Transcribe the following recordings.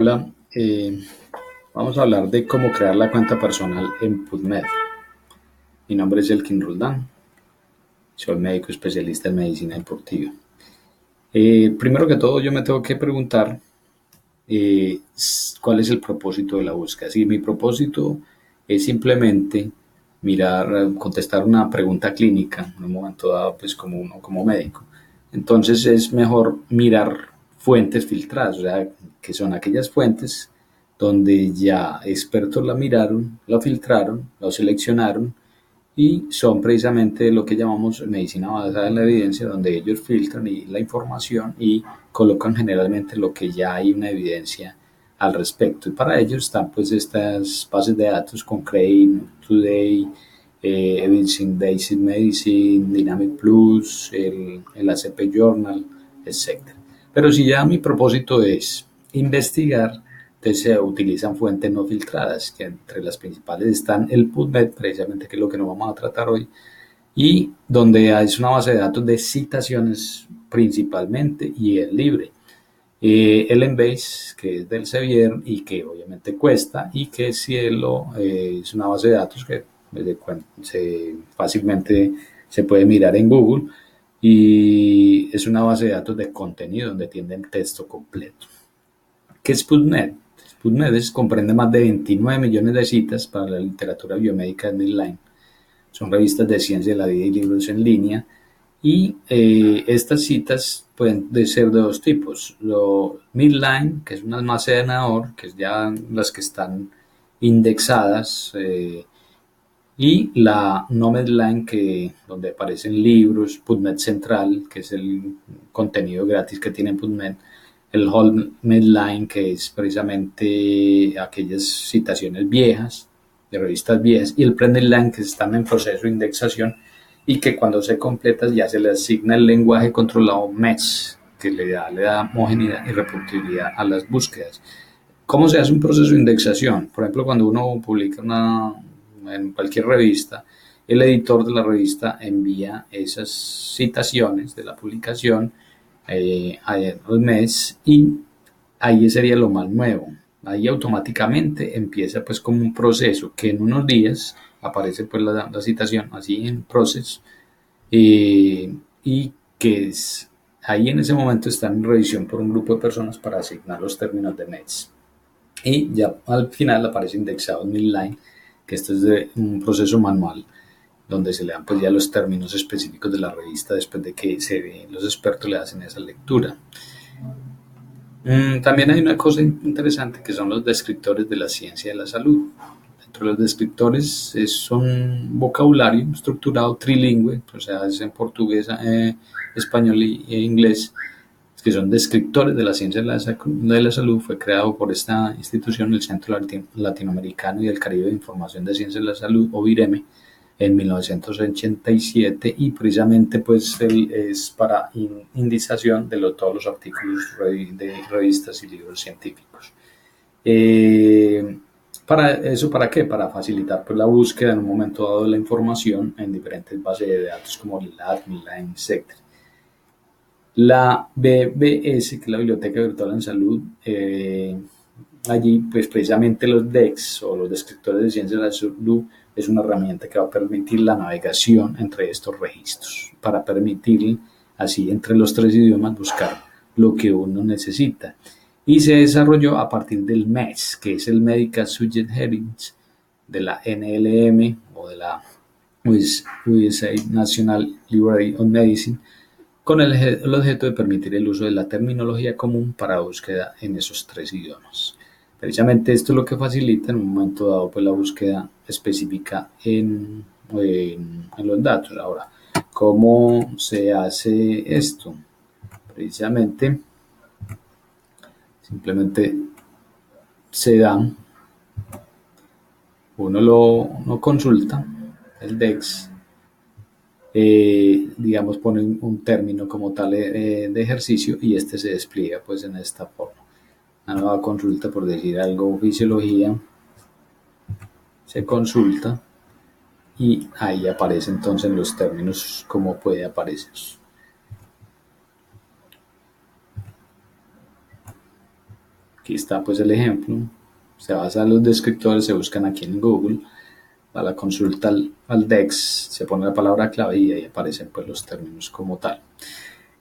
Hola, vamos a hablar de cómo crear la cuenta personal en PubMed. Mi nombre es Elkin Roldán, soy médico especialista en medicina deportiva. Primero que todo, yo me tengo que preguntar cuál es el propósito de la búsqueda. Si mi propósito es simplemente mirar, contestar una pregunta clínica en un momento dado, pues como uno como médico, entonces es mejor mirar fuentes filtradas, o sea, que son aquellas fuentes donde ya expertos la miraron, la filtraron, la seleccionaron y son precisamente lo que llamamos medicina basada en la evidencia, donde ellos filtran la información y colocan generalmente lo que ya hay una evidencia al respecto. Y para ello están pues estas bases de datos con Crane, Today, Evidence Based Medicine, Dynamic Plus, el ACP Journal, etc. Pero si ya mi propósito es investigar, entonces se utilizan fuentes no filtradas, que entre las principales están el PubMed, precisamente que es lo que nos vamos a tratar hoy, y donde es una base de datos de citaciones principalmente y es libre. El Embase, que es del Sevier y que obviamente cuesta, y que Cielo es una base de datos que fácilmente se puede mirar en Google y es una base de datos de contenido donde tiene el texto completo. ¿Qué es PubMed? PubMed comprende más de 29 millones de citas para la literatura biomédica en Midline. Son revistas de ciencia de la vida y libros en línea. Y estas citas pueden ser de dos tipos. Lo Midline, que es un almacenador, que es ya las que están indexadas, y la no Medline, que donde aparecen libros, PubMed Central, que es el contenido gratis que tiene PubMed, el Whole Medline, que es precisamente aquellas citaciones viejas, de revistas viejas, y el Prendline, que están en proceso de indexación y que cuando se completan ya se le asigna el lenguaje controlado MES, que le da homogeneidad y reproducibilidad a las búsquedas. ¿Cómo se hace un proceso de indexación? Por ejemplo, cuando uno publica en cualquier revista, el editor de la revista envía esas citaciones de la publicación al mes y ahí sería lo más nuevo. Ahí automáticamente empieza pues como un proceso que en unos días aparece pues la citación así en proceso y que es, ahí en ese momento está en revisión por un grupo de personas para asignar los términos de mes y ya al final aparece indexado en Midline, que esto es de un proceso manual donde se le dan pues ya los términos específicos de la revista después de que los expertos le hacen esa lectura. También hay una cosa interesante que son los descriptores de la ciencia de la salud. Dentro de los descriptores es un vocabulario estructurado trilingüe, o sea, es en portugués, español e inglés, que son descriptores de la ciencia de la salud. Fue creado por esta institución, el Centro Latinoamericano y del Caribe de Información de Ciencias de la Salud, o VIREME, en 1987 y precisamente pues es para indización de todos los artículos de revistas y libros científicos. ¿Para eso para qué? Para facilitar pues, la búsqueda en un momento dado de la información en diferentes bases de datos como LAT, Midline, etc. La BBS, que es la Biblioteca Virtual en Salud, allí pues precisamente los DEX o los descriptores de ciencias de la salud es una herramienta que va a permitir la navegación entre estos registros para permitir así entre los tres idiomas buscar lo que uno necesita. Y se desarrolló a partir del MES, que es el Medical Subject Headings de la NLM o de la USA National Library of Medicine, con el objeto de permitir el uso de la terminología común para búsqueda en esos tres idiomas. Precisamente esto es lo que facilita en un momento dado pues, la búsqueda específica en los datos. Ahora, ¿cómo se hace esto? Precisamente, simplemente se da, uno consulta el DEX, digamos, pone un término como tal de ejercicio y este se despliega pues en esta forma. Una nueva consulta, por decir algo, fisiología, se consulta y ahí aparecen entonces los términos como puede aparecer. Aquí está pues el ejemplo. Se basa en los descriptores, se buscan aquí en Google. A la consulta al DEX se pone la palabra clave y ahí aparecen pues los términos como tal.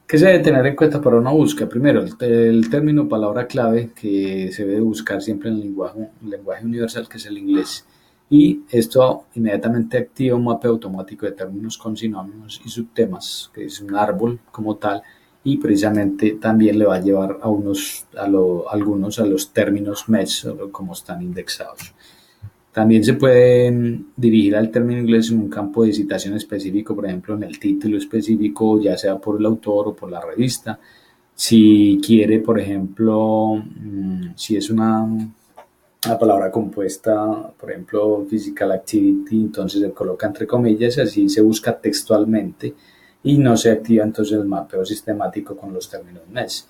¿Qué se debe tener en cuenta para una búsqueda? Primero, el término palabra clave que se debe buscar siempre en el lenguaje universal, que es el inglés. Y esto inmediatamente activa un mapeo automático de términos con sinónimos y subtemas, que es un árbol como tal, y precisamente también le va a llevar a algunos a los términos MES, como están indexados. También se puede dirigir al término inglés en un campo de citación específico, por ejemplo, en el título específico, ya sea por el autor o por la revista. Si quiere, por ejemplo, si es una palabra compuesta, por ejemplo, physical activity, entonces se coloca entre comillas y así se busca textualmente y no se activa entonces el mapeo sistemático con los términos MES.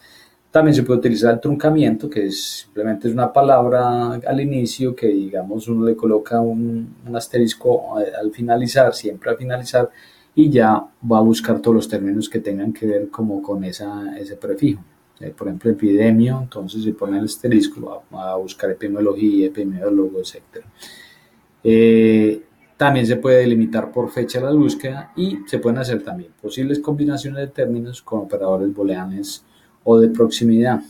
También se puede utilizar el truncamiento, que simplemente es una palabra al inicio que, digamos, uno le coloca un asterisco al finalizar, siempre al finalizar, y ya va a buscar todos los términos que tengan que ver como con ese prefijo. Por ejemplo, epidemio, entonces se pone el asterisco, va a buscar epidemiología, epidemiólogo, etc. También se puede delimitar por fecha la búsqueda y se pueden hacer también posibles combinaciones de términos con operadores booleanos o de proximidad.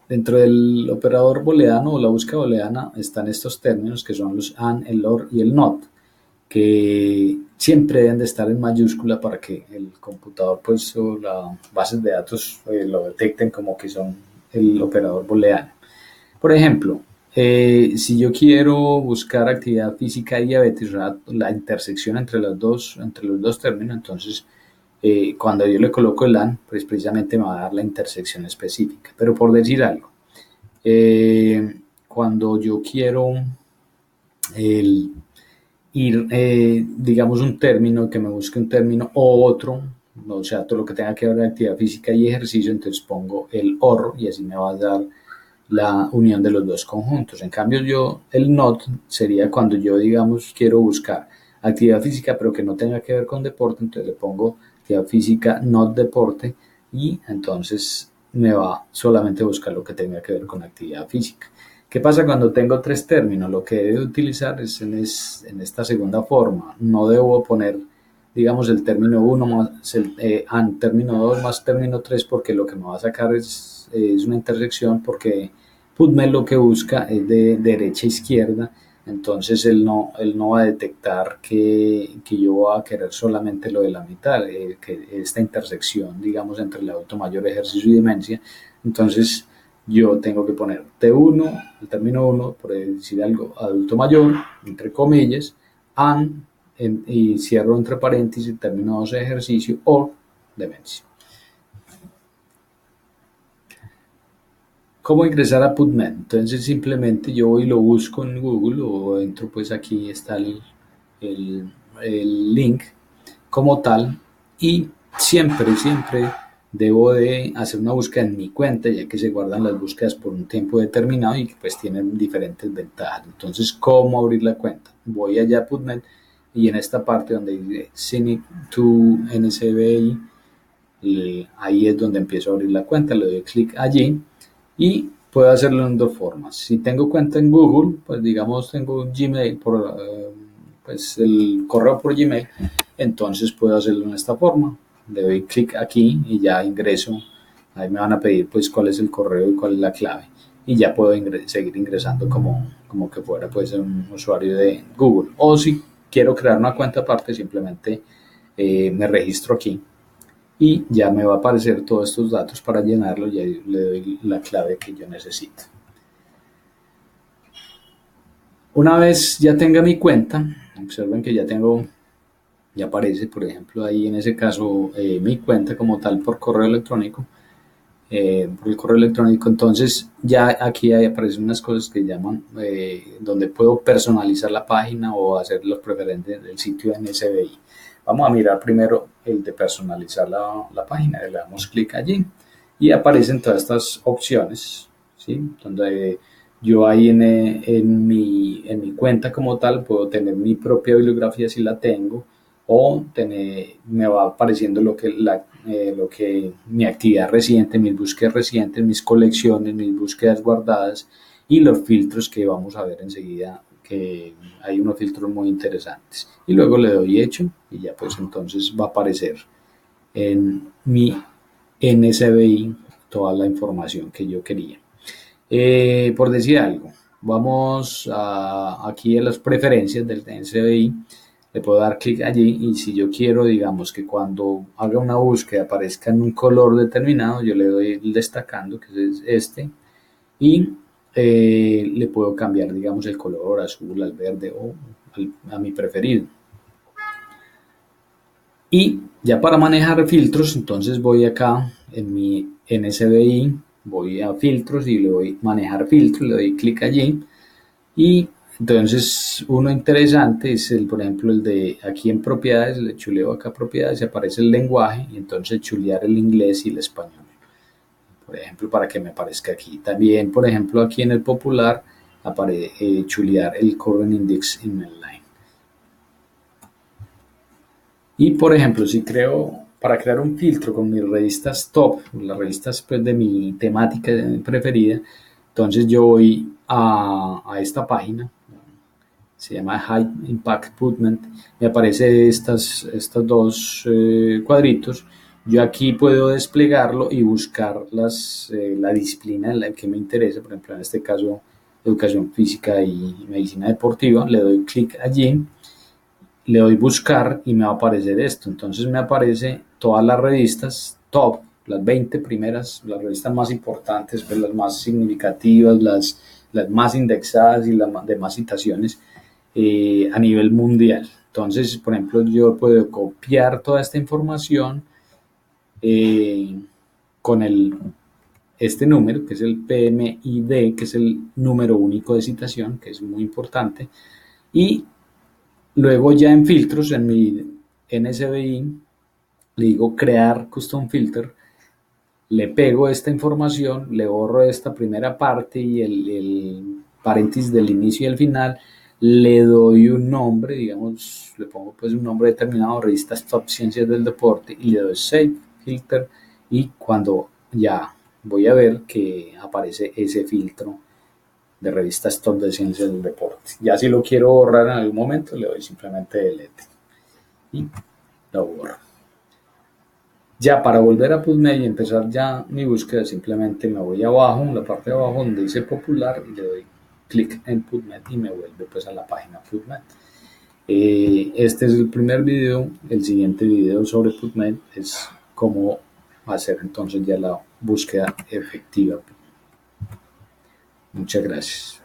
Dentro del operador booleano o la búsqueda booleana están estos términos que son los AND, el OR y el NOT, que siempre deben de estar en mayúscula para que el computador pues, o las bases de datos lo detecten como que son el operador booleano. Por ejemplo, si yo quiero buscar actividad física y diabetes, la intersección entre los dos términos, entonces cuando yo le coloco el AND, pues precisamente me va a dar la intersección específica. Pero por decir algo, cuando yo quiero ir, digamos, un término, que me busque un término o otro, o sea, todo lo que tenga que ver con actividad física y ejercicio, entonces pongo el OR y así me va a dar la unión de los dos conjuntos. En cambio, el NOT sería cuando yo, digamos, quiero buscar actividad física, pero que no tenga que ver con deporte, entonces le pongo actividad física, NOT deporte, y entonces me va solamente a buscar lo que tenga que ver con actividad física. ¿Qué pasa cuando tengo tres términos? Lo que debo utilizar es en esta segunda forma. No debo poner, digamos, el término 1 más término 2 más término 3 porque lo que me va a sacar es una intersección porque PubMed lo que busca es de derecha a izquierda, entonces él no va a detectar que yo voy a querer solamente lo de la mitad, que esta intersección, digamos, entre el adulto mayor, ejercicio y demencia. Entonces yo tengo que poner T1, el término 1, por decir algo, adulto mayor, entre comillas, y cierro entre paréntesis, el término 2, ejercicio o demencia. ¿Cómo ingresar a PubMed? Entonces simplemente yo voy y lo busco en Google o entro, pues aquí está el, el link como tal, y siempre debo de hacer una búsqueda en mi cuenta, ya que se guardan las búsquedas por un tiempo determinado y que pues tienen diferentes ventajas. Entonces, ¿cómo abrir la cuenta? Voy allá a PubMed y en esta parte donde dice Sign it to NSBI, ahí es donde empiezo a abrir la cuenta, le doy clic allí y puedo hacerlo en dos formas. Si tengo cuenta en Google, pues digamos tengo Gmail pues el correo por Gmail, entonces puedo hacerlo en esta forma. Le doy clic aquí y ya ingreso. Ahí me van a pedir pues cuál es el correo y cuál es la clave. Y ya puedo seguir ingresando como que fuera pues un usuario de Google. O si quiero crear una cuenta aparte, simplemente me registro aquí y ya me va a aparecer todos estos datos para llenarlo y ahí le doy la clave que yo necesito. Una vez ya tenga mi cuenta, observen que ya aparece, por ejemplo, ahí en ese caso mi cuenta como tal por correo electrónico, por el correo electrónico. Entonces ya aquí aparecen unas cosas que llaman donde puedo personalizar la página o hacer los preferentes del sitio NSBI. Vamos a mirar primero el de personalizar la página. Le damos clic allí y aparecen todas estas opciones, ¿sí? Donde yo ahí en mi cuenta como tal puedo tener mi propia bibliografía si la tengo, o me va apareciendo lo que mi actividad reciente, mis búsquedas recientes, mis colecciones, mis búsquedas guardadas y los filtros que vamos a ver enseguida, que hay unos filtros muy interesantes. Y luego le doy hecho y ya pues entonces va a aparecer en mi NSBI toda la información que yo quería. Por decir algo, vamos aquí a las preferencias del NSBI, le puedo dar clic allí y si yo quiero, digamos que cuando haga una búsqueda aparezca en un color determinado, yo le doy el destacando, que es este, y le puedo cambiar, digamos, el color azul al verde o a mi preferido. Y ya para manejar filtros, entonces voy acá en mi NSBI, voy a filtros y le doy manejar filtros, le doy clic allí y entonces uno interesante es por ejemplo, el de aquí en propiedades, le chuleo acá propiedades y aparece el lenguaje y entonces chulear el inglés y el español, por ejemplo, para que me aparezca aquí. También, por ejemplo, aquí en el popular chulear el current index in line. Y por ejemplo, si para crear un filtro con mis revistas top, las revistas pues, de mi temática preferida, entonces yo voy a esta página, se llama High Impact Putment, me aparece estos dos cuadritos. Yo aquí puedo desplegarlo y buscar la disciplina en la que me interesa, por ejemplo, en este caso, educación física y medicina deportiva. Le doy clic allí, le doy buscar y me va a aparecer esto. Entonces me aparece todas las revistas top, las 20 primeras, las revistas más importantes, pues las más significativas, las más indexadas y las de más citaciones a nivel mundial. Entonces, por ejemplo, yo puedo copiar toda esta información eh, con este número, que es el PMID, que es el número único de citación, que es muy importante, y luego ya en filtros, en mi NSBI, le digo crear custom filter, le pego esta información, le borro esta primera parte y el paréntesis del inicio y el final, le doy un nombre, digamos, le pongo pues un nombre determinado, revistas top ciencias del deporte y le doy save filter y cuando ya voy a ver que aparece ese filtro de revistas top de ciencias del deporte. Ya si lo quiero borrar en algún momento, le doy simplemente delete y lo borro. Ya para volver a PubMed y empezar ya mi búsqueda, simplemente me voy abajo, en la parte de abajo donde dice popular y le doy clic en PubMed y me vuelve pues a la página PubMed. Este es el primer video. El siguiente video sobre PubMed es cómo hacer entonces ya la búsqueda efectiva. Muchas gracias.